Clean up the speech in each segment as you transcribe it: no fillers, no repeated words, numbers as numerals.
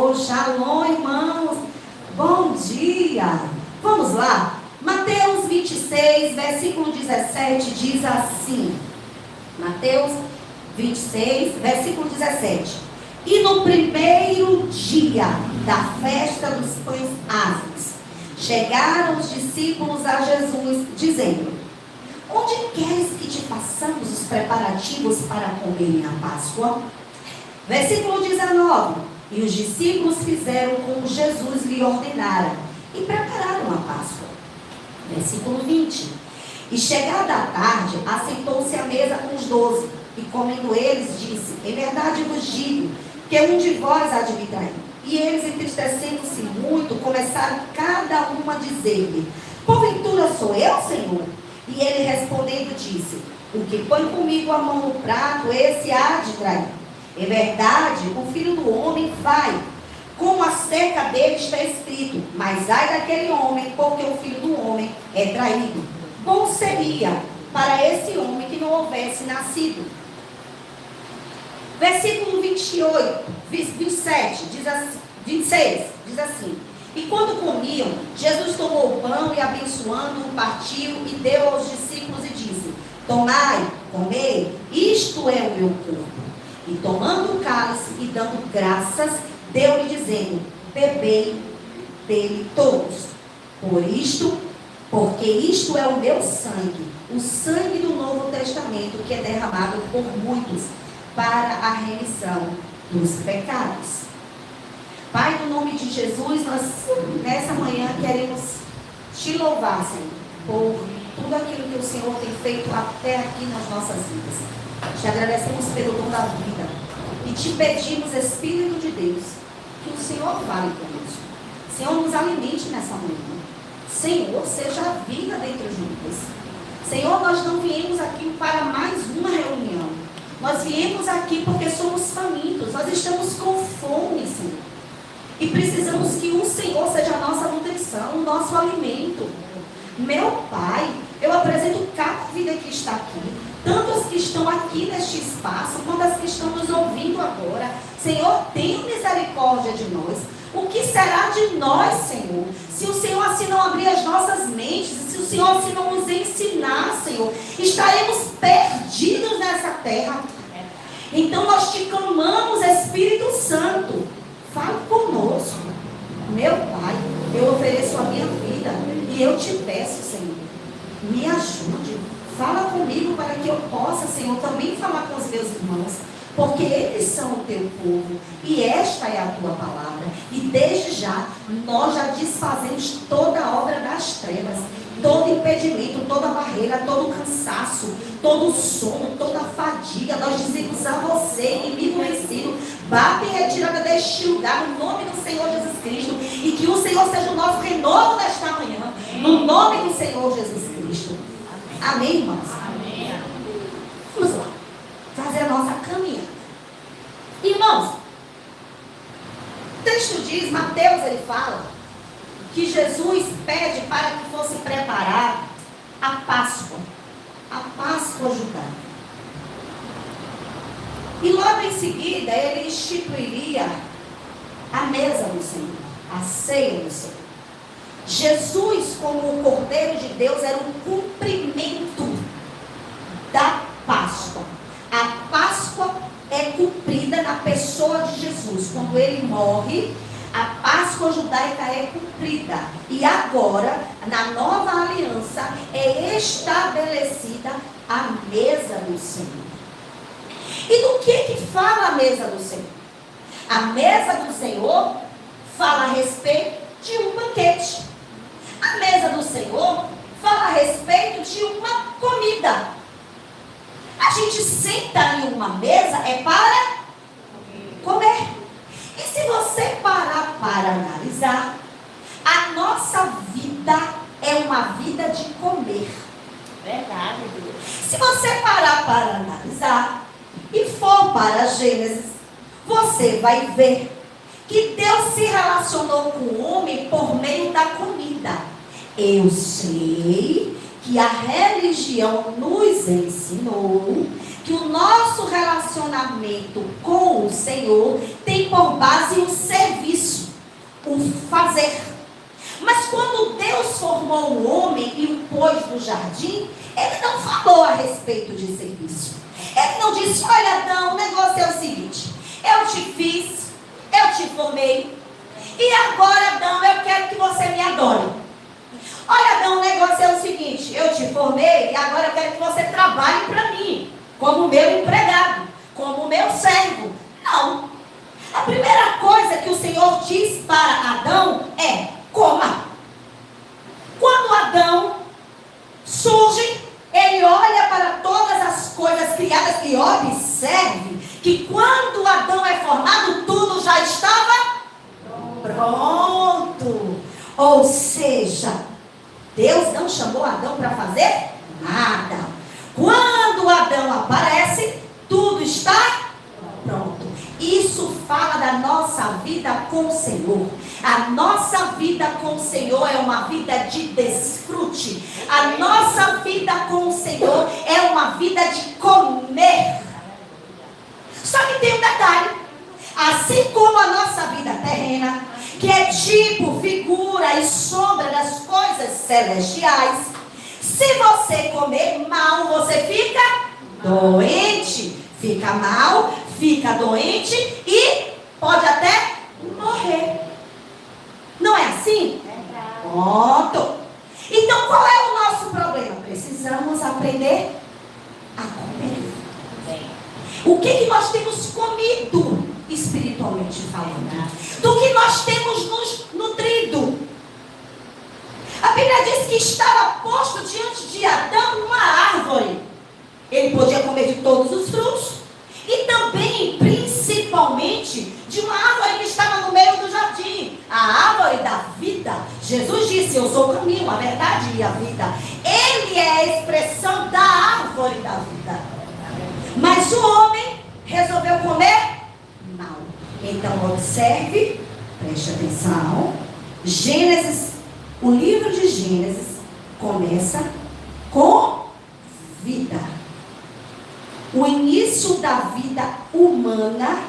Senhor, shalom, irmãos. Bom dia. Vamos lá. Mateus 26, versículo 17, diz assim. Mateus 26, versículo 17. E no primeiro dia da festa dos pães ázimos, chegaram os discípulos a Jesus, dizendo: onde queres que te façamos os preparativos para comerem a Páscoa? Versículo 19. E os discípulos fizeram como Jesus lhe ordenara e prepararam a Páscoa. Versículo 20. E chegada a tarde, assentou-se à mesa com os 12, e comendo eles, disse: em verdade vos digo, que um de vós há de me trair. E eles, entristecendo-se muito, começaram cada um a dizer-lhe: porventura sou eu, Senhor? E ele respondendo disse: o que põe comigo a mão no prato, esse há de trair. Em verdade, o Filho do Homem vai, como acerca dele está escrito, mas ai daquele homem, porque o Filho do Homem é traído. Bom seria para esse homem que não houvesse nascido. Versículo 28, 27, 26, diz assim: e quando comiam, Jesus tomou o pão e, abençoando-o, partiu e deu aos discípulos e disse: tomai, comei, isto é o meu corpo. E tomando o cálice e dando graças, deu-lhe dizendo: bebei dele todos. Porque isto é o meu sangue, o sangue do Novo Testamento, que é derramado por muitos para a remissão dos pecados. Pai, no nome de Jesus, nós nessa manhã queremos te louvar, Senhor, por tudo aquilo que o Senhor tem feito até aqui nas nossas vidas. Te agradecemos pelo dom da vida e te pedimos, Espírito de Deus, que o Senhor fale conosco. Senhor, nos alimente nessa manhã. Senhor, seja a vida dentro de nós. Senhor, nós não viemos aqui para mais uma reunião. Nós viemos aqui porque somos famintos. Nós estamos com fome, Senhor. E precisamos que o Senhor seja a nossa nutrição, o nosso alimento. Meu Pai, eu apresento cada vida que está aqui, tanto as que estão aqui neste espaço, quanto as que estão nos ouvindo agora. Senhor, tenha misericórdia de nós. O que será de nós, Senhor, se o Senhor assim não abrir as nossas mentes, se o Senhor assim não nos ensinar, Senhor? Estaremos perdidos nessa terra. Então nós te clamamos, Espírito Santo, fale conosco. Meu Pai, eu ofereço a minha vida e eu te peço, Senhor, me ajude. Fala comigo para que eu possa, Senhor, também falar com os meus irmãos, porque eles são o teu povo e esta é a tua palavra. E desde já, nós já desfazemos toda a obra das trevas, todo impedimento, toda barreira, todo cansaço, todo sono, toda fadiga. Nós dizemos a você, inimigo vencido, bate em retirada deste lugar, no nome do Senhor Jesus Cristo, e que o Senhor seja o nosso renovo nesta manhã, no nome do Senhor Jesus Cristo. Amém, irmãos? Amém. Vamos lá, fazer a nossa caminhada. Irmãos, o texto diz, Mateus, ele fala que Jesus pede para que fosse preparada a Páscoa judaica. E logo em seguida ele instituiria a mesa do Senhor, a ceia do Senhor. Jesus, como o Cordeiro de Deus, era um cumprimento da Páscoa. A Páscoa é cumprida na pessoa de Jesus. Quando ele morre, a Páscoa judaica é cumprida. E agora, na nova aliança, é estabelecida a mesa do Senhor. E do que fala a mesa do Senhor? A mesa do Senhor fala a respeito de um banquete. A mesa do Senhor fala a respeito de uma comida. A gente senta em uma mesa é para comer. E se você parar para analisar, a nossa vida é uma vida de comer. Verdade, Deus. Se você parar para analisar e for para Gênesis, você vai ver que Deus se relacionou com o homem por meio da comida. Eu sei que a religião nos ensinou que o nosso relacionamento com o Senhor tem por base o serviço formou o homem e o pôs no jardim, ele não falou a respeito de serviço. Ele não disse: olha, Adão, o negócio é o seguinte, eu te fiz, eu te formei, e agora, Adão, eu quero que você me adore. Olha, Adão, o negócio é o seguinte, eu te formei e agora eu quero que você trabalhe para mim, como meu empregado, como meu servo. Não. A primeira coisa que o Senhor diz para Adão é: coma. Quando Adão surge, ele olha para todas as coisas criadas e observe que quando Adão é formado, tudo já estava pronto. Ou seja, Deus não chamou Adão para fazer nada. Quando Adão aparece, tudo está pronto. Isso fala da nossa vida com o Senhor. A nossa vida com o Senhor é uma vida de desfrute. A nossa vida com o Senhor é uma vida de comer. Só que tem um detalhe. Assim como a nossa vida terrena, que é tipo, figura e sombra das coisas celestiais, se você comer mal, você fica doente. Fica mal, fica doente e pode até morrer. Não é assim? Pronto. Então qual é o nosso problema? Precisamos aprender a comer. O que nós temos comido espiritualmente falando? Do que nós temos nos nutrido? A Bíblia diz que estava posto diante de Adão uma árvore. Ele podia comer de todos os frutos. E também, principalmente, de uma árvore que estava no meio do jardim. A árvore da vida. Jesus disse: eu sou o caminho, a verdade e a vida. Ele é a expressão da árvore da vida. Mas o homem resolveu comer mal. Então observe, preste atenção. Gênesis, o livro de Gênesis começa com vida. O início da vida humana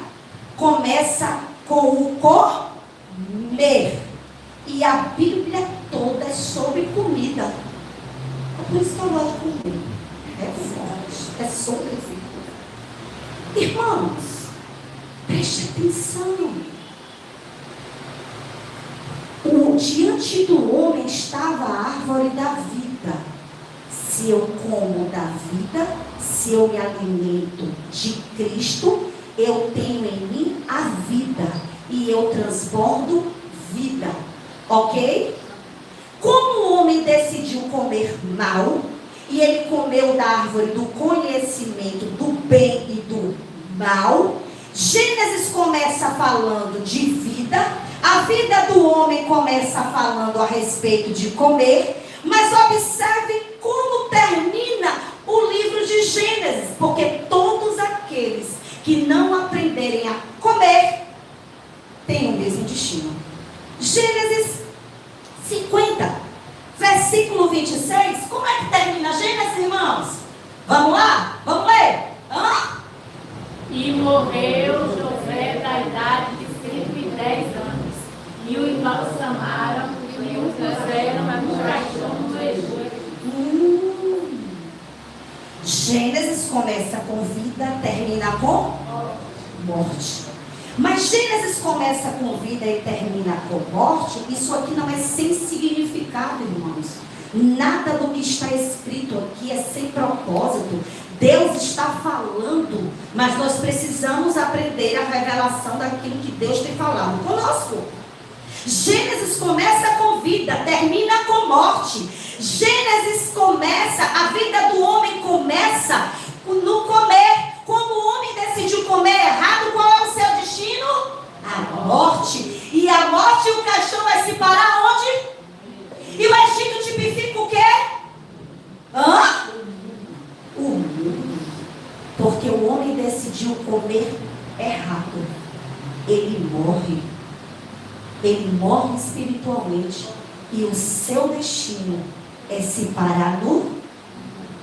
começa com o comer. E a Bíblia toda é sobre comida. É por isso que eu gosto de comer. É forte, é sobre vida. Irmãos, preste atenção. Diante do homem estava a árvore da vida. Se eu como da vida, se eu me alimento de Cristo, eu tenho em mim a vida e eu transbordo vida, ok? Como o homem decidiu comer mal e ele comeu da árvore do conhecimento do bem e do mal, Gênesis começa falando de vida, a vida do homem começa falando a respeito de comer, mas observe como termina o livro de Gênesis, porque todos aqueles que não aprenderem a comer têm o mesmo destino. Gênesis 50, versículo 26, como é que termina Gênesis, irmãos? Vamos lá? Vamos ler? E morreu José da idade de 110 anos, e o embalsamaram e o puseram no caixão do Egito. Gênesis começa com vida, termina com morte. Mas Gênesis começa com vida e termina com morte. Isso aqui não é sem significado, irmãos. Nada do que está escrito aqui é sem propósito. Deus está falando, mas nós precisamos aprender a revelação daquilo que Deus tem falado conosco. Gênesis começa com vida, termina com morte. Gênesis começa, a vida do homem começa no comer. Como o homem decidiu comer errado, qual é o seu destino? A morte. E a morte, o caixão vai se parar onde? E o Egito tipifica o quê? O mundo. Porque o homem decidiu comer errado. Ele morre. Ele morre espiritualmente. E o seu destino é se parar no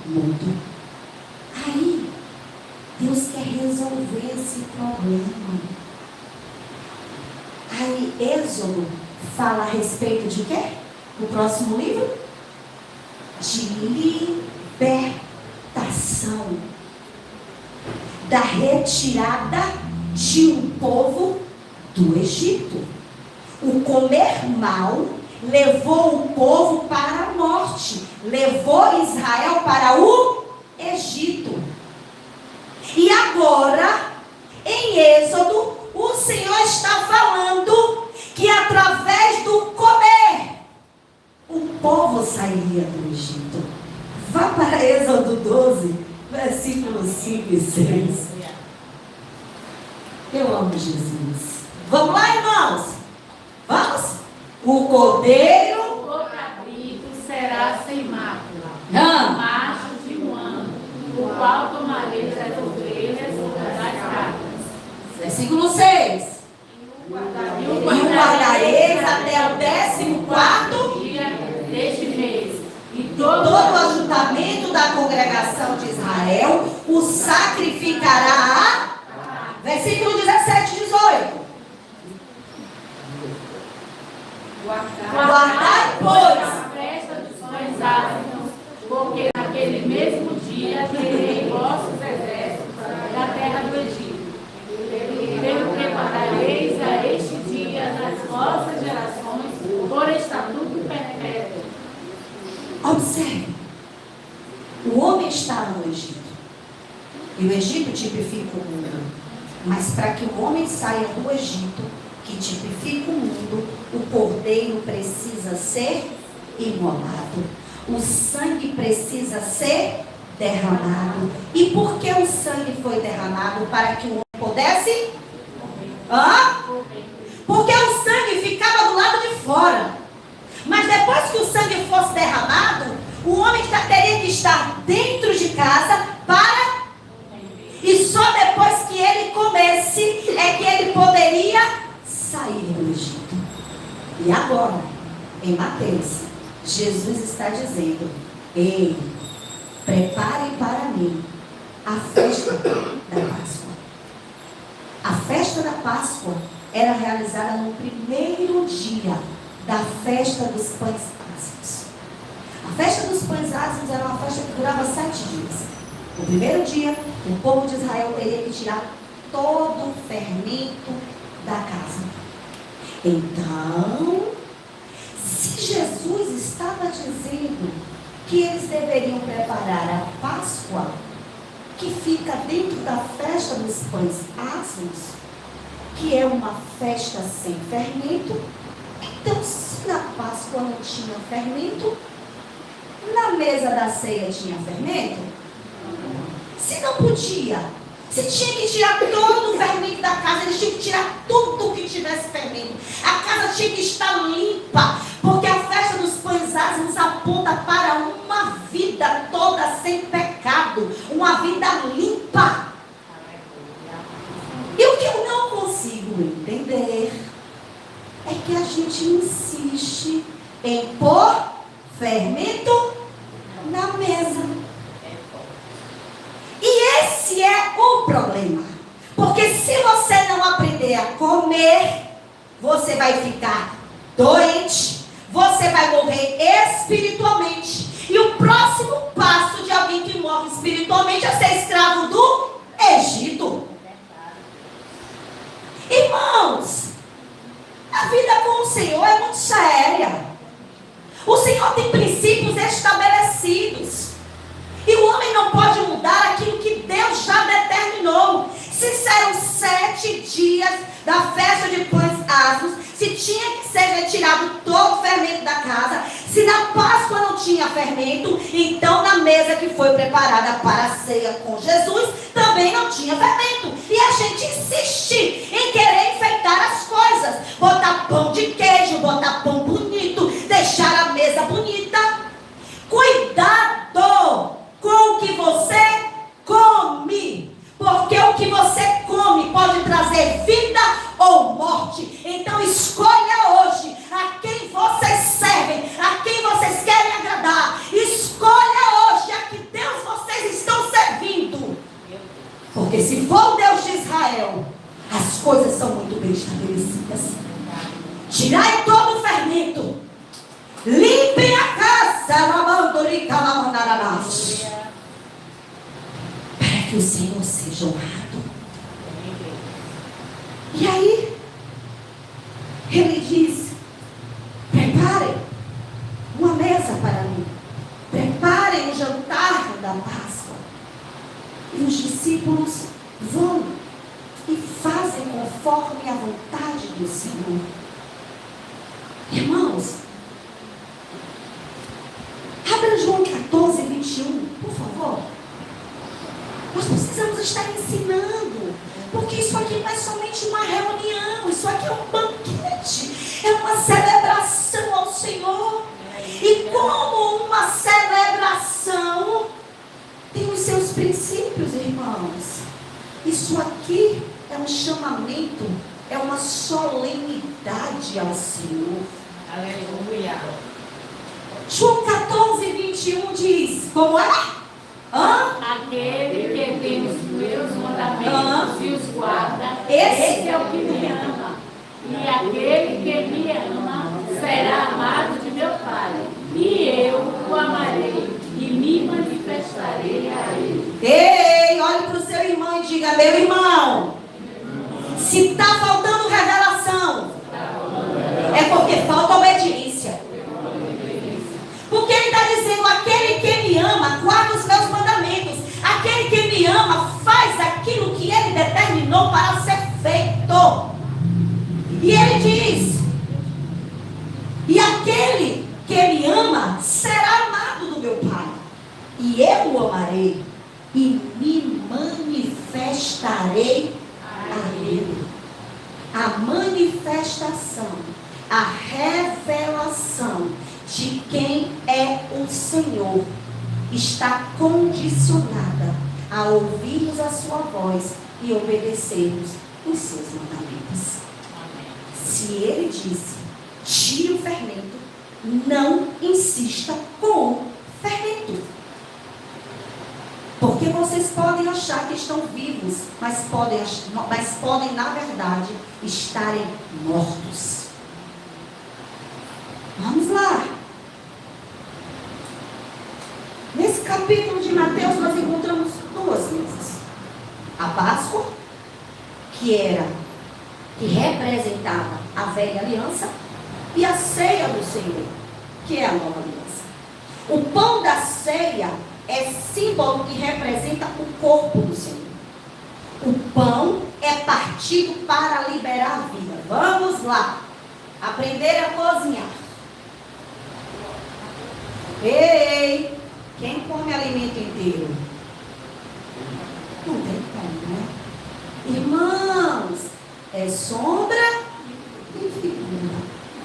mundo. Aí, Deus quer resolver esse problema. Aí, Êxodo fala a respeito de quê? No próximo livro? de libertação, da retirada de um povo do Egito. O comer mal levou o povo para a morte, levou Israel para o Egito. E agora, em Êxodo, o Senhor está falando que através do comer, o povo sairia do Egito. Vá para Êxodo 12, versículos 5 e 6. Eu amo Jesus. Vamos lá, irmãos? Vamos? O cordeiro, O cabrito será sem mácula, macho de um ano, o qual tomareis as ovelhas das cabras. versículo 6. E o guardareis até o 14º dia deste mês. E todo o ajuntamento da congregação de Israel o sacrificará. Versículo 17 e 18. Guardai, pois, a festa dos pães asmos, porque naquele mesmo dia terei vossos exércitos da terra do Egito. Pelo que guardareis a este dia nas vossas gerações por estatuto perpétuo. observe. O homem está no Egito. E o Egito tipifica o mundo. Mas para que o homem saia do Egito, que tipifica o mundo, o cordeiro precisa ser imolado. O sangue precisa ser derramado. E por que o sangue foi derramado? Para que o homem pudesse? Porque o sangue ficava do lado de fora. Mas depois que o sangue fosse derramado, o homem teria que estar dentro de casa para... E só depois que ele comesse é que ele poderia sair do Egito. E agora, em Mateus, Jesus está dizendo: ei, preparem para mim a festa da Páscoa. A festa da Páscoa era realizada no primeiro dia da festa dos pães ázimos. A festa dos pães ázimos era uma festa que durava 7 dias. No primeiro dia, o povo de Israel teria que tirar todo o fermento da casa. Então, se Jesus estava dizendo que eles deveriam preparar a Páscoa, que fica dentro da festa dos pães ázimos, que é uma festa sem fermento, então se na Páscoa não tinha fermento, na mesa da ceia tinha fermento? Se não podia, se tinha que tirar todo o fermento da casa, eles tinham que tirar tudo que tivesse fermento. A casa tinha que estar limpa, porque a festa dos pães ázimos aponta para uma vida toda sem pecado, uma vida limpa. E o que eu não consigo entender é que a gente insiste em pôr fermento na mesa. E esse é o problema. Porque se você não aprender a comer, você vai ficar doente, você vai morrer espiritualmente. E o próximo passo de alguém que morre espiritualmente é ser escravo do Egito. Irmãos, a vida com o Senhor é muito séria. O Senhor tem princípios estabelecidos. E o homem não pode mudar aquilo que Deus já determinou. Se serão 7 dias da festa de pães ázimos, se tinha que ser retirado todo o fermento da casa, se na Páscoa não tinha fermento, então na mesa que foi preparada para a ceia com Jesus, também não tinha fermento. E a gente insiste em querer enfeitar as coisas, botar pão de queijo, botar pão bonito, deixar a mesa bonita. Cuidado com o que você come, porque o que você come pode trazer vida ou morte. Então escolha hoje a quem vocês servem, a quem vocês querem agradar. Escolha hoje a que Deus vocês estão servindo, porque se for o Deus de Israel, as coisas são muito bem estabelecidas. Tirai todo o fermento, limpem a casa, lavando para que o Senhor seja honrado. E aí, ele diz: preparem uma mesa para mim, preparem o jantar da Páscoa. E os discípulos vão e fazem conforme a vontade do Senhor. Irmãos, abra João 14, 21, por favor. Nós precisamos estar ensinando, porque isso aqui não é somente uma reunião, isso aqui é um banquete, é uma celebração ao Senhor. E como uma celebração tem os seus princípios, irmãos. Isso aqui é um chamamento, é uma solenidade ao Senhor. Aleluia. João 14, 21 diz, como é? Aquele que tem os meus mandamentos e os guarda, esse é o que me ama. E aquele que me ama será amado de meu Pai. E eu o amarei e me manifestarei a ele. Ei, olhe para o seu irmão e diga: meu irmão, se está faltando revelação, é porque falta obediência. Porque ele está dizendo: aquele que me ama guarda os meus mandamentos. Aquele que me ama faz aquilo que ele determinou para ser feito. E ele diz: e aquele que me ama será amado do meu Pai. E eu o amarei e me manifestarei a ele. A manifestação, a revelação de quem é o Senhor está condicionada a ouvirmos a sua voz e obedecermos os seus mandamentos. Se ele disse: tire o fermento, não insista com o fermento. Porque vocês podem achar que estão vivos, mas podem na verdade estarem mortos. Vamos lá. Nesse capítulo de Mateus nós encontramos duas coisas: a Páscoa, que representava a velha aliança, e a ceia do Senhor, que é a nova aliança. O pão da ceia é símbolo que representa o corpo do Senhor. O pão é partido para liberar a vida. Vamos lá. Aprender a cozinhar. Ei, quem come alimento inteiro? Não tem como, né? Irmãos, é sombra e figura.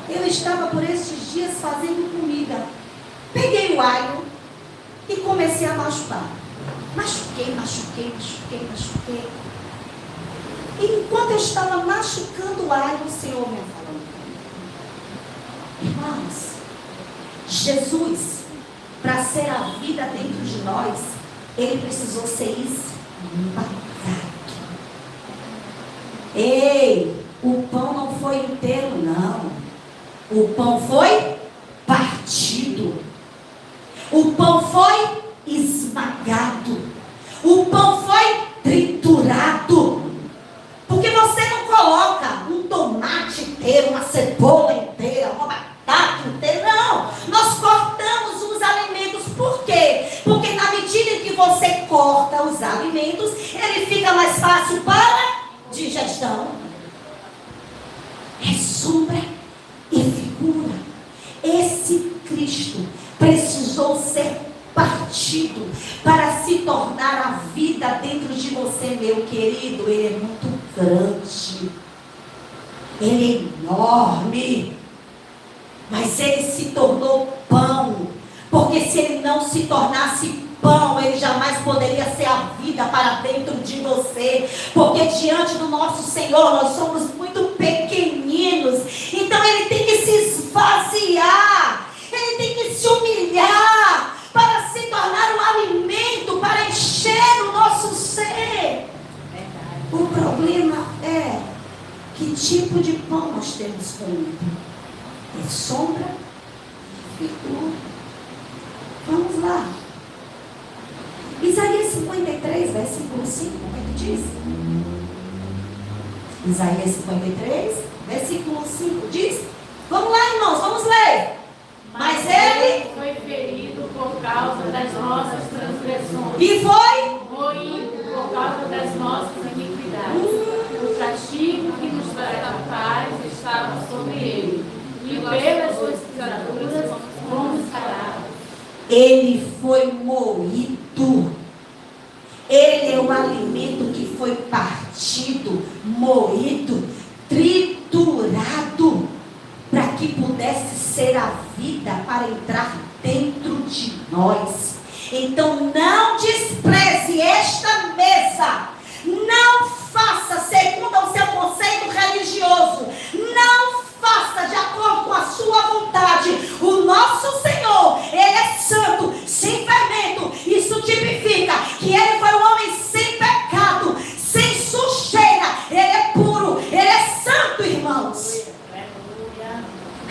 Eu estava por estes dias fazendo comida. Peguei o alho e comecei a machucar. Machuquei. E enquanto eu estava machucando o alho, o Senhor me falou: irmãos, Jesus, para ser a vida dentro de nós, ele precisou ser esmagado. Ei, o pão não foi inteiro, não. O pão foi partido. O pão foi esmagado. O pão foi triturado. Porque você não coloca um tomate inteiro, uma cebola inteira, uma batata inteira. Não. Nós cortamos os alimentos. Por quê? Porque na medida em que você corta os alimentos, ele fica mais fácil para digestão. É sombra e figura. Esse Cristo precisou ser partido para se tornar a vida dentro de você, meu querido. Ele é muito grande, ele é enorme, mas ele se tornou pão, porque se ele não se tornasse pão, ele jamais poderia ser a vida para dentro de você, porque diante do nosso Senhor nós somos muito pequeninos. Então ele tem que se esvaziar, ele tem que se humilhar para se tornar um alimento, para encher o nosso ser. O problema é que tipo de pão nós temos comido. É sombra, figura. Vamos lá. Isaías 53, versículo 5, como é que diz? Isaías 53, versículo 5 diz. Vamos lá, irmãos, vamos ler. Mas ele foi ferido por causa das nossas transgressões. E foi moído por causa das nossas iniquidades. O castigo que nos dará paz estava sobre ele. E pelas suas pisaduras fomos sarados. Ele foi moído. Ele é o alimento que foi partido, moído, triturado, para que pudesse ser a vida para entrar dentro de nós. Então não despreze esta mesa. Não faça segundo o seu conceito religioso. Não faça de acordo com a sua vontade. O nosso Senhor, Ele é santo, sem fermento. Isso tipifica que Ele foi um homem sem pecado, sem sujeira. Ele é puro, Ele é santo, irmãos.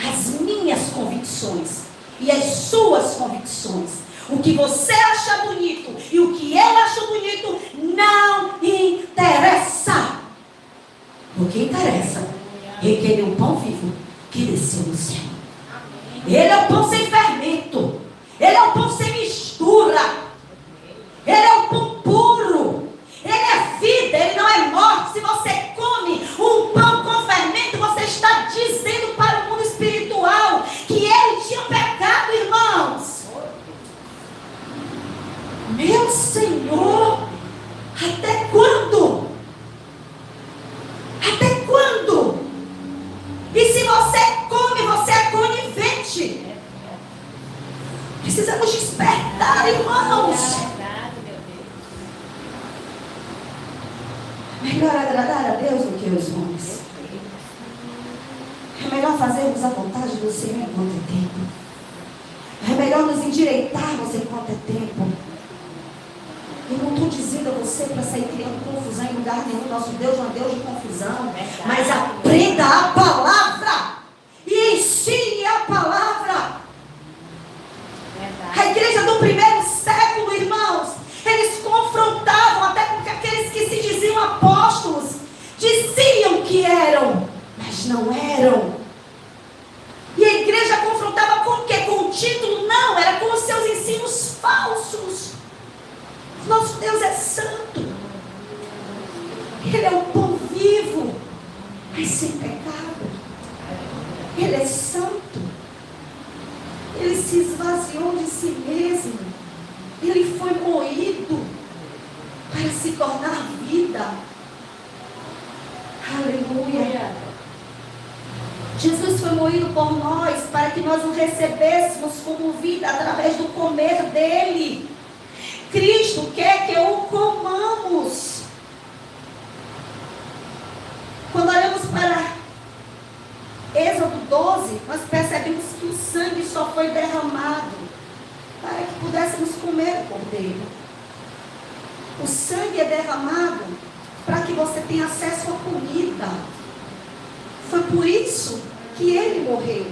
As minhas convicções e as suas convicções, o que você acha bonito e o que eu acho bonito, não interessa. O que interessa é que Ele é o pão vivo que desceu do céu. Ele é o pão sem fermento. Ele é o pão sem mistura. Ele é o pão puro. Ele é vida, Ele não é morte. Se você come um pão com fermento, você está dizendo para o mundo espiritual que ele tinha pecado, irmãos. Meu Senhor, até quando? Até quando? E se você come, você é conivente. Precisamos despertar, irmãos. Melhor agradar a Deus do que os homens. É melhor fazermos a vontade do Senhor enquanto é tempo. É melhor nos endireitarmos enquanto é tempo. Eu não estou dizendo a você para sair criando confusão em lugar nenhum. Nosso Deus não é Deus de confusão. Mas aprenda a palavra e ensine a palavra. A igreja do primeiro século, irmãos, eles confrontavam até porque aqueles que se diziam apóstolos diziam que eram, mas não eram. E a igreja confrontava com o quê? Com o título? Não, era com os seus ensinos falsos. Nosso Deus é santo. Ele é o pão vivo, mas sem pecado. Ele é santo. Ele se esvaziou de si mesmo. Ele foi moído para se tornar vida. Aleluia. Jesus foi moído por nós para que nós o recebêssemos como vida através do comer dele. Cristo quer que o comamos. Quando olhamos para Êxodo 12, nós percebemos que o sangue só foi derramado para que pudéssemos comer o cordeiro. O sangue é derramado para que você tenha acesso à comida. Foi por isso que ele morreu.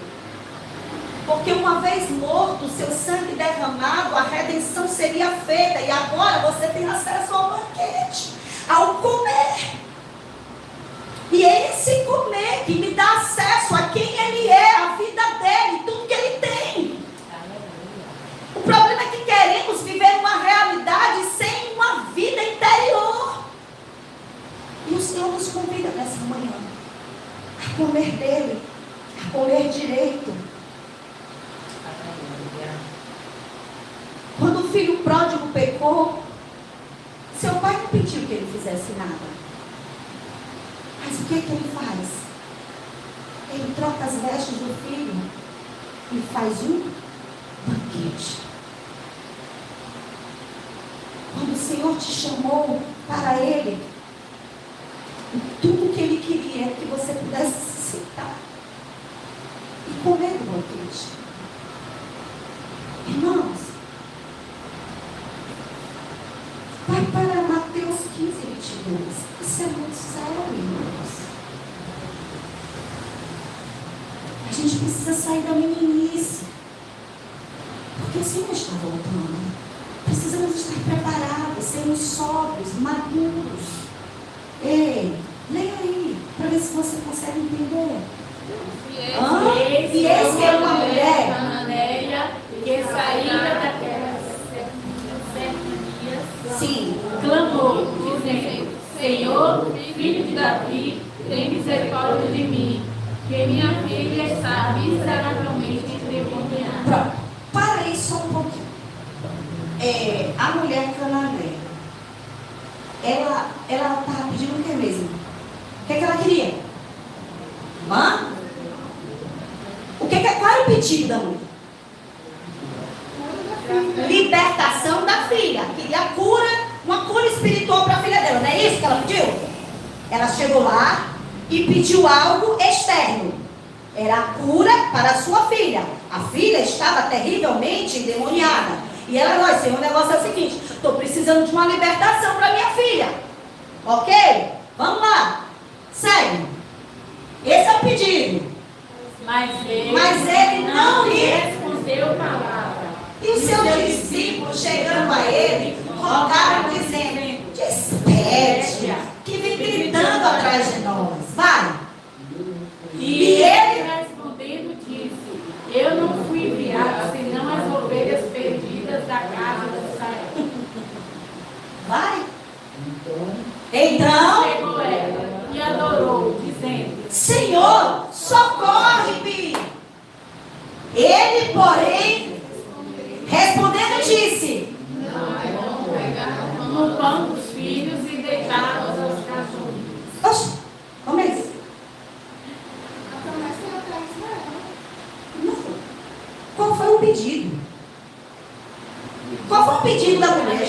Porque uma vez morto, o seu sangue derramado, a redenção seria feita. E agora você tem acesso ao banquete, ao comer. E é esse comer que me dá acesso a quem ele é, a vida dele, tudo que ele tem. O problema é que queremos viver uma realidade sem uma vida interior. E o Senhor nos convida nessa manhã a comer dele, a comer direito. Quando o filho pródigo pecou, seu pai não pediu que ele fizesse nada. Mas o que é que ele faz? Ele troca as vestes do filho e faz um banquete. Quando o Senhor te chamou para ele, tudo que ele queria é que você pudesse se sentar e comer do banquete. Irmãos, vai para Mateus 15, 22. Isso é muito sério, irmãos. A gente precisa sair da meninice. Porque Porque o Senhor está voltando. Precisamos estar preparados, sermos sóbrios, maduros. Ei, leia aí, para ver se você consegue entender. E esse é uma mulher cananeia que saíra daquelas cercanias, sim, clamou, dizendo: Senhor, filho de Davi, tem misericórdia de mim, que minha filha está miseravelmente endemoniada. Pronto, para aí só um pouquinho. A mulher cananeia, ela estava pedindo o que mesmo? O que ela queria? Qual era o pedido da mulher? Libertação da filha. Queria cura, uma cura espiritual para a filha dela. Não é isso que ela pediu? Ela chegou lá e pediu algo externo. Era a cura para a sua filha. A filha estava terrivelmente endemoniada. E ela falou: Senhor, o negócio é o seguinte: estou precisando de uma libertação para minha filha. Ok? Vamos lá. Segue. Esse é o pedido. Mas ele não lhe respondeu palavra. E os seus discípulos, chegando a ele, rogaram, dizendo: despede, que vem gritando atrás de nós. Vai. E ele respondendo disse: Eu não fui enviado senão as ovelhas perdidas da casa de Israel. Vai. Então chegou ela e adorou, dizendo: Senhor, socorre-me. Ele, porém, respondendo, disse: no pão dos filhos e deitá-los aos cachorros. Oxe, como é isso? Não. Qual foi o pedido? Qual foi o pedido da mulher?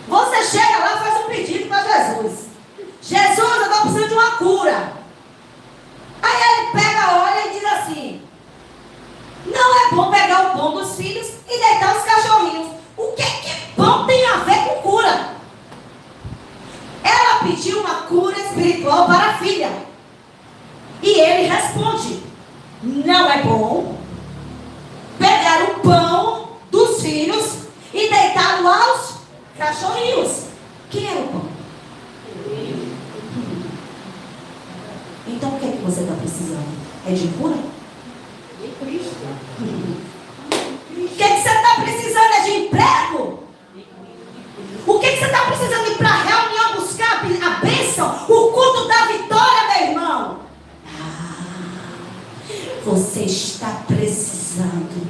Você chega lá e faz um pedido para Jesus. Jesus, eu estou precisando de uma cura. Aí ele pega, olha e diz assim: não é bom pegar o pão dos filhos e deitar os cachorrinhos. O que pão tem a ver com cura? Ela pediu uma cura espiritual para a filha. E ele responde: não é bom pegar o pão dos filhos e deitá-lo aos cachorrinhos. Quem era o pão? Então o que é que você está precisando? É de cura? De Cristo. O que é que você está precisando? É de emprego? O que é que você está precisando? Ir para a reunião buscar a bênção? O culto da vitória, meu irmão? Você está precisando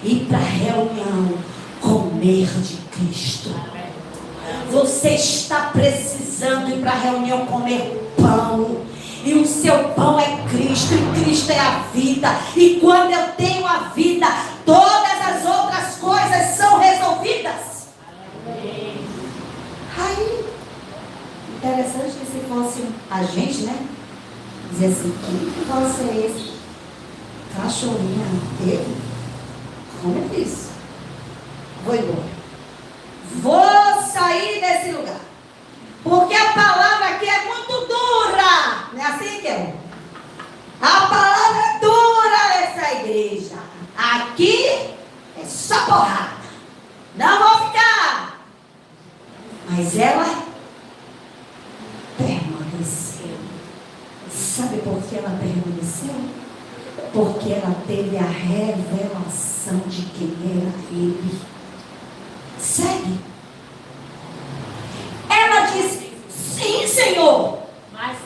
ir para a reunião comer de Cristo. Você está precisando ir para a reunião comer pão. E o seu pão é Cristo. E Cristo é a vida. E quando eu tenho a vida, todas as outras coisas são resolvidas. Aí, interessante que se fosse a gente, né? Dizer assim: que negócio é esse? Cachorrinha, ele? Como é isso? Vou embora. Vou sair desse lugar. Porque a palavra aqui é muito dura. Não é assim que é? A palavra é dura nessa igreja. Aqui é só porrada. Não vou ficar. Mas ela permaneceu. Sabe por que ela permaneceu? Porque ela teve a revelação de quem era ele. Segue. Ela disse: sim, Senhor.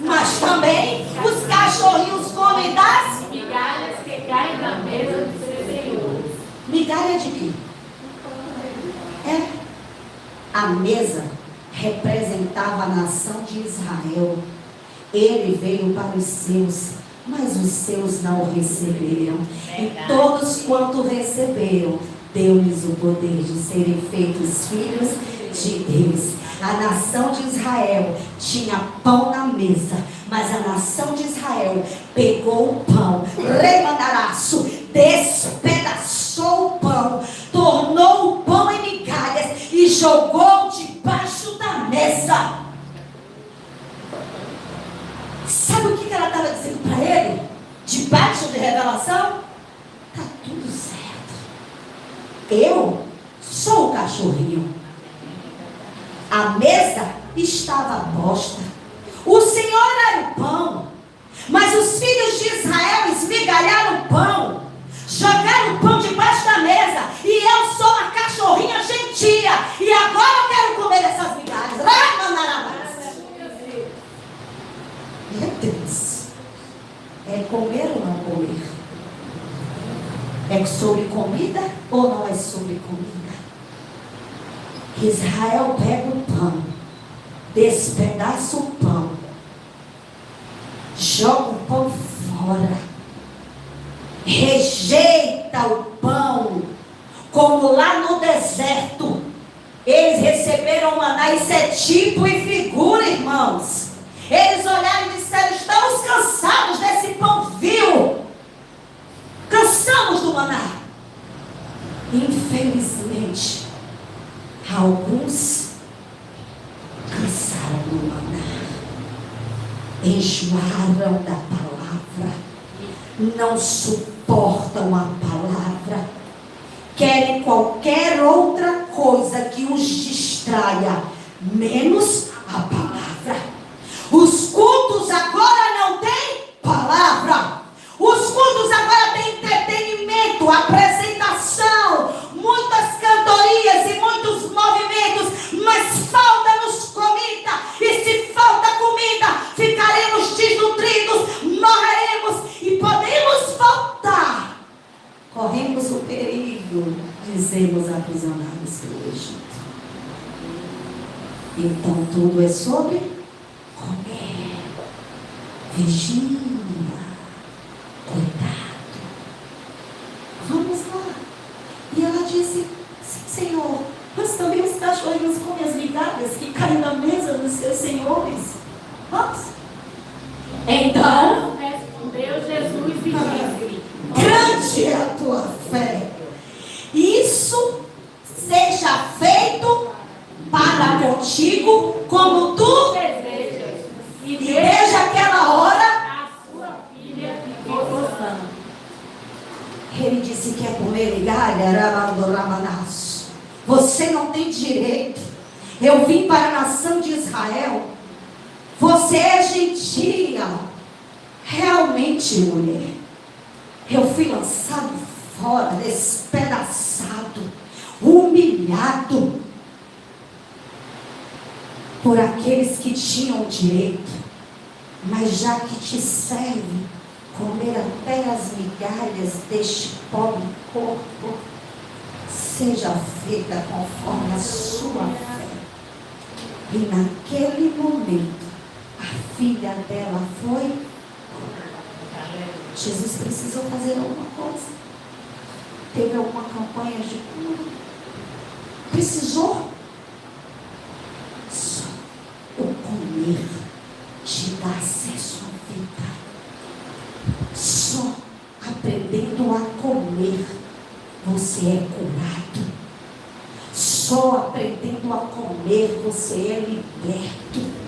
Mas também os cachorrinhos comem das migalhas que caem da mesa dos seus senhores. Migalha de quê? A mesa representava a nação de Israel. Ele veio para os seus, mas os seus não o receberam. E todos quanto receberam, deu-lhes o poder de serem feitos filhos de Deus. A nação de Israel tinha pão na mesa, mas a nação de Israel pegou o pão, remandaraço, despedaçou o pão, tornou o pão em migalhas e jogou debaixo da mesa. Sabe o que ela estava dizendo para ele? debaixo de revelação, está tudo certo. Eu sou o cachorrinho. A mesa estava posta. O Senhor era o pão. Mas os filhos de Israel esmigalharam o pão, jogaram o pão debaixo da mesa. E eu sou uma cachorrinha gentia. E agora eu quero comer essas migalhas. Meu Deus. É comer ou não comer? É sobre comida ou não é sobre comida? Israel pega o pão, despedaça o pão, joga o pão fora, rejeita o pão, como lá no deserto eles receberam maná. Isso é tipo e figura, irmãos. Eles olharam e disseram: estamos cansados desse pão vil, cansamos do maná. Infelizmente, alguns cansaram do maná, enjoaram da palavra, não suportam a palavra, querem qualquer outra coisa que os distraia, menos a palavra. Os cultos agora não têm palavra. Os cultos agora têm entretenimento, apresentação, muitas cantorias e muitos movimentos, mas falta-nos comida. E se falta comida, ficaremos desnutridos, morreremos e podemos faltar. Corremos o perigo de sermos aprisionados pelo Egito. Então tudo é sobre comer. Vigia. Cuidado. Vamos lá. E ela disse: Senhor, mas também os cachorrinhos comem as migalhas que caem na mesa dos seus senhores. Vamos. Então respondeu Jesus e disse: grande é a tua fé. Isso seja feito para contigo como tu desejas. E desde aquela hora a sua filha ficou sã. Ele disse: quer comer migalha? Você não tem direito. Eu vim para a nação de Israel. Você é gentia. Realmente, mulher, eu fui lançado fora, despedaçado, humilhado por aqueles que tinham direito. Mas já que te serve comer até as migalhas deste pobre corpo, seja feita conforme a sua fé. E naquele momento, a filha dela foi. Jesus precisou fazer alguma coisa. Teve alguma campanha de cura. Precisou. Só o comer te dá acesso à vida. Só aprendendo a comer você é curado. Só aprendendo a comer você é liberto.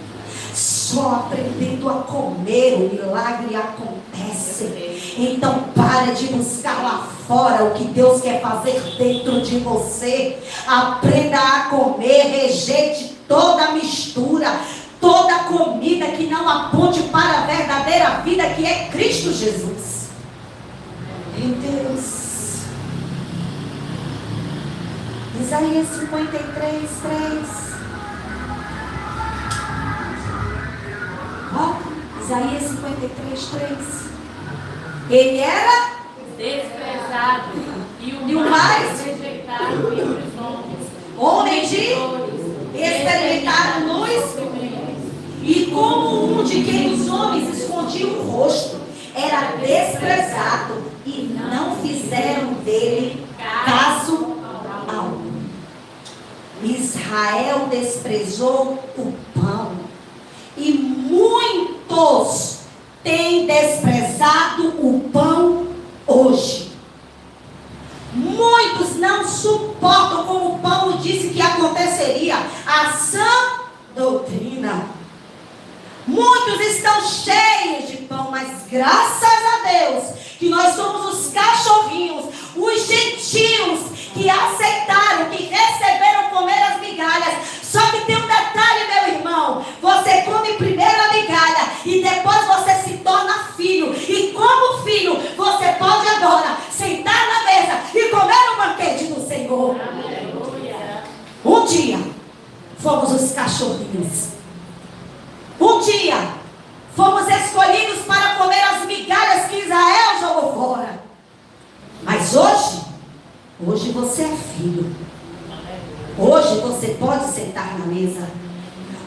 Só aprendendo a comer o milagre acontece. Então pare de buscar lá fora o que Deus quer fazer dentro de você. Aprenda a comer, rejeite toda mistura, toda comida que não aponte para a verdadeira vida que é Cristo Jesus. Meu Deus. Isaías 53, 3. Isaías 53, 3. Ele era desprezado e o mais rejeitado entre os homens. Homem de experimentado luz. E como um de quem os homens escondiam o rosto, era desprezado e não fizeram dele caso algum. Israel desprezou o pão. E muitos têm desprezado o pão hoje. Muitos não suportam, como Paulo disse que aconteceria, a sã doutrina. Muitos estão cheios de pão, mas graças a Deus, Hoje você é filho. Hoje você pode sentar na mesa.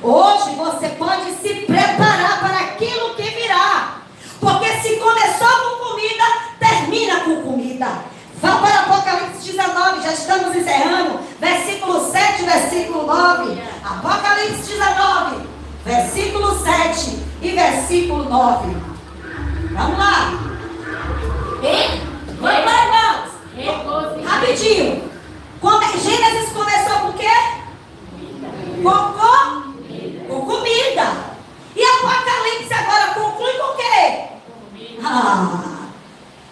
Hoje você pode se preparar para aquilo que virá. Porque se começou com comida, termina com comida. Vá para Apocalipse 19, já estamos encerrando. Versículo 7, versículo 9. Apocalipse 19, versículo 7 e versículo 9. Vamos lá. Vamos lá, irmãos. Rapidinho. Gênesis começou com o quê? Com comida. E Apocalipse agora conclui com o quê?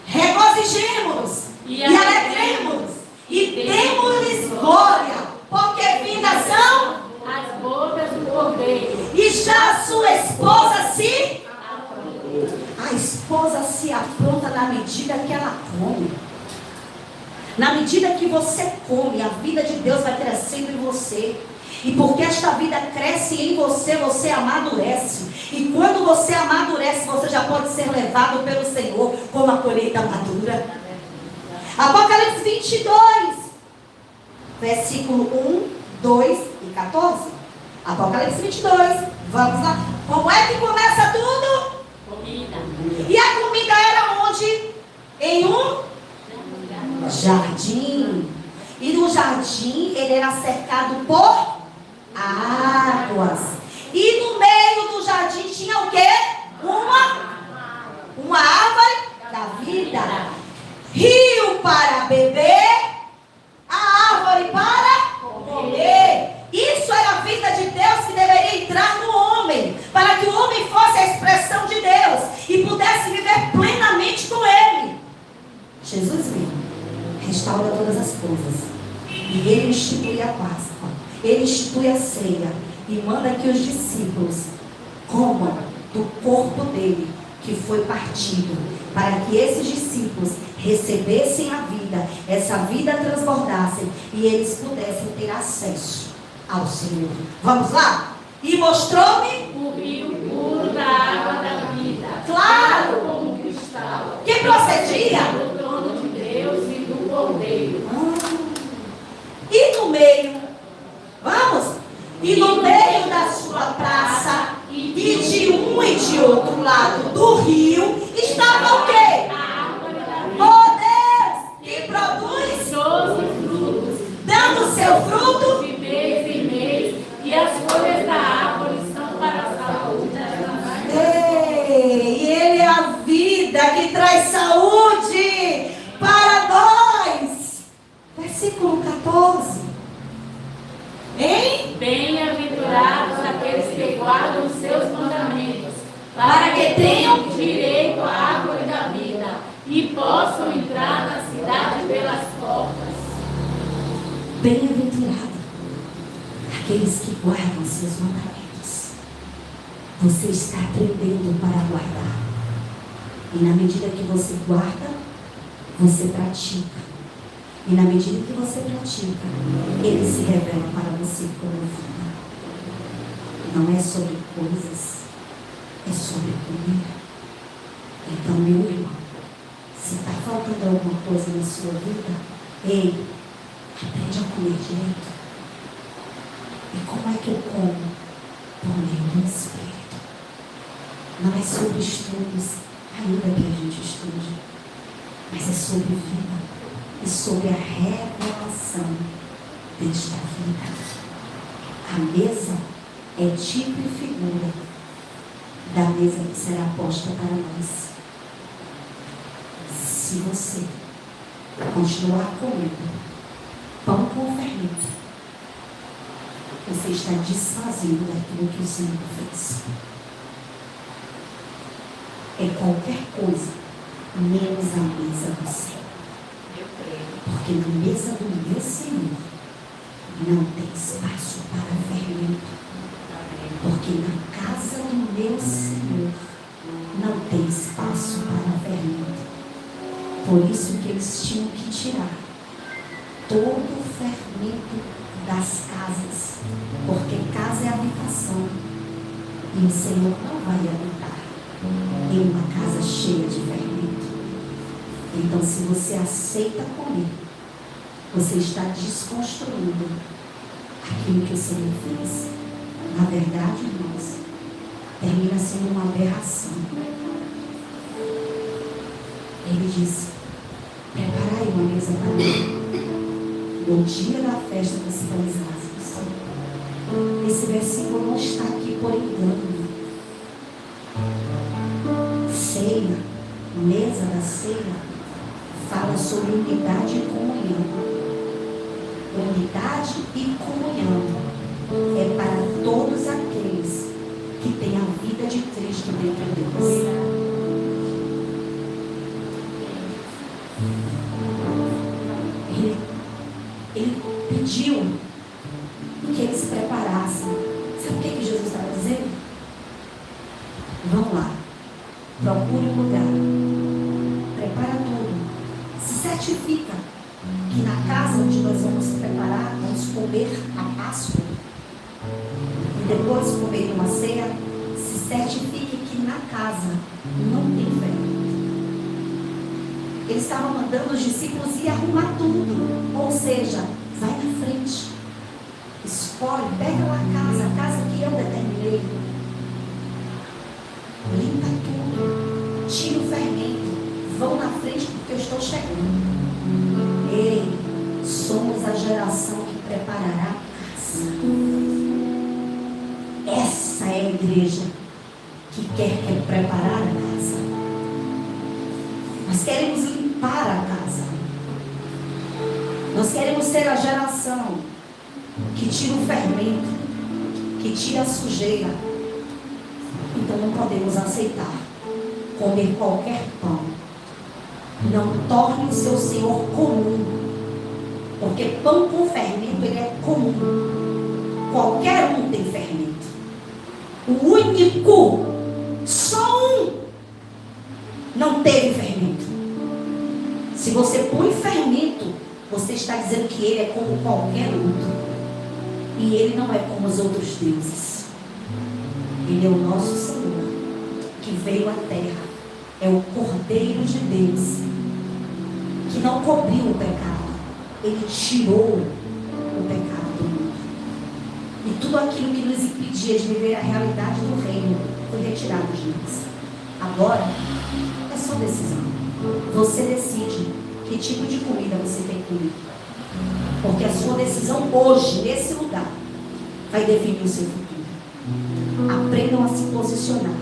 Regozijemos e alegremos e demos-lhes glória, porque vindas são as bodas do cordeiro. E já a sua esposa a esposa se apronta na medida que ela come. Na medida que você come, a vida de Deus vai crescendo em você. E porque esta vida cresce em você, você amadurece. E quando você amadurece, você já pode ser levado pelo Senhor como a colheita madura. Apocalipse 22, versículo 1, 2 e 14. Apocalipse 22, vamos lá. Como é que começa tudo? Comida. E a comida era onde? Em um jardim. E no jardim ele era cercado por águas. E no meio do jardim tinha o quê? Uma árvore da vida. Rio para beber, a árvore para comer. Isso era a vida de Deus que deveria entrar no homem, para que o homem fosse a expressão de Deus e pudesse viver plenamente com Ele. Jesus veio, restaura todas as coisas, e Ele institui a Páscoa, Ele institui a ceia e manda que os discípulos comam do corpo dele que foi partido, para que esses discípulos recebessem a vida, essa vida transbordasse e eles pudessem ter acesso ao Senhor. Vamos lá? E mostrou-me o rio puro da água da vida, claro, como cristal, que procedia do trono de Deus e do Cordeiro. E no meio, vamos? E no meio da sua praça, e de um e de outro lado do rio, estava o quê? Oh Deus, que produz 12 frutos, dando seu fruto de mês em mês, e as folhas da árvore são para a saúde das nações. E Ele é a vida que traz saúde para nós. Versículo 14. Hein? Bem-aventurados aqueles que guardam os seus mandamentos, para que tenham direito à árvore da vida e possam entrar na cidade pelas portas. Bem-aventurado aqueles que guardam os seus mandamentos. Você está aprendendo para guardar. E na medida que você guarda, você pratica. E na medida que você pratica, ele se revela para você como vida. Não é sobre coisas, é sobre comer. Então, meu irmão, se está faltando alguma coisa na sua vida, ei, aprende a comer direito. E como é que eu como? Por meio do Espírito. Não é sobre estudos, ainda que a gente estude, mas é sobre vida. E sobre a revelação desta vida. A mesa é tipo e figura da mesa que será posta para nós. Se você continuar comendo pão com fermento, você está desfazendo daquilo que o Senhor fez. É qualquer coisa menos a mesa do Senhor. Porque na mesa do meu Senhor não tem espaço para fermento. Porque na casa do meu Senhor não tem espaço para fermento. Por isso que eles tinham que tirar todo o fermento das casas. Porque casa é habitação. E o Senhor não vai habitar em uma casa cheia de fermento. Então, se você aceita comer você está desconstruindo aquilo que o Senhor fez. Na verdade, irmãos, termina sendo uma aberração. Ele disse: preparai uma mesa para mim no dia da festa dos pães ázimos. Esse versículo não está aqui por engano. Ceia, mesa da ceia, fala sobre unidade e comunhão. Unidade e comunhão é para todos aqueles que têm a vida de Cristo dentro deles. Ele pediu que eles preparassem. Sabe o que Jesus estava dizendo? Vão lá, procure um lugar, prepara tudo, se certifica que na casa onde nós vamos preparar, vamos comer a Páscoa e depois comer uma ceia, se certifique que na casa não tem fermento. Ele estava mandando os discípulos ir arrumar tudo, ou seja, vai na frente, escolhe, pega lá a casa que eu determinei, limpa tudo, tira o fermento, vão na frente porque eu estou chegando. Ei, somos a geração que preparará a casa. Essa é a igreja que quer preparar a casa. Nós queremos limpar a casa. Nós queremos ser a geração que tira o fermento, que tira a sujeira. Então não podemos aceitar comer qualquer pão. Não torne o seu Senhor comum. Porque pão com fermento, ele é comum. Qualquer um tem fermento. O único, só um, não teve fermento. Se você põe fermento, você está dizendo que ele é como qualquer outro. E ele não é como os outros deuses. Ele é o nosso Senhor, que veio à terra. É o Cordeiro de Deus, que não cobriu o pecado. Ele tirou o pecado do mundo. E tudo aquilo que nos impedia de viver a realidade do reino foi retirado de nós. Agora, é só decisão. Você decide que tipo de comida você tem comido. Porque a sua decisão hoje, nesse lugar, vai definir o seu futuro. Aprendam a se posicionar.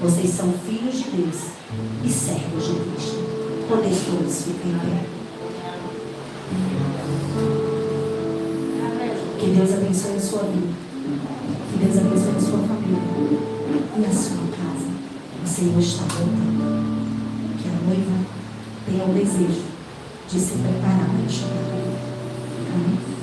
Vocês são filhos de Deus e servos de Cristo. Podeis todos ficar em pé. Que Deus abençoe a sua vida. Que Deus abençoe a sua família e a sua casa. O Senhor está voltando. Que a noiva tenha o desejo de se preparar para chegar. Amém.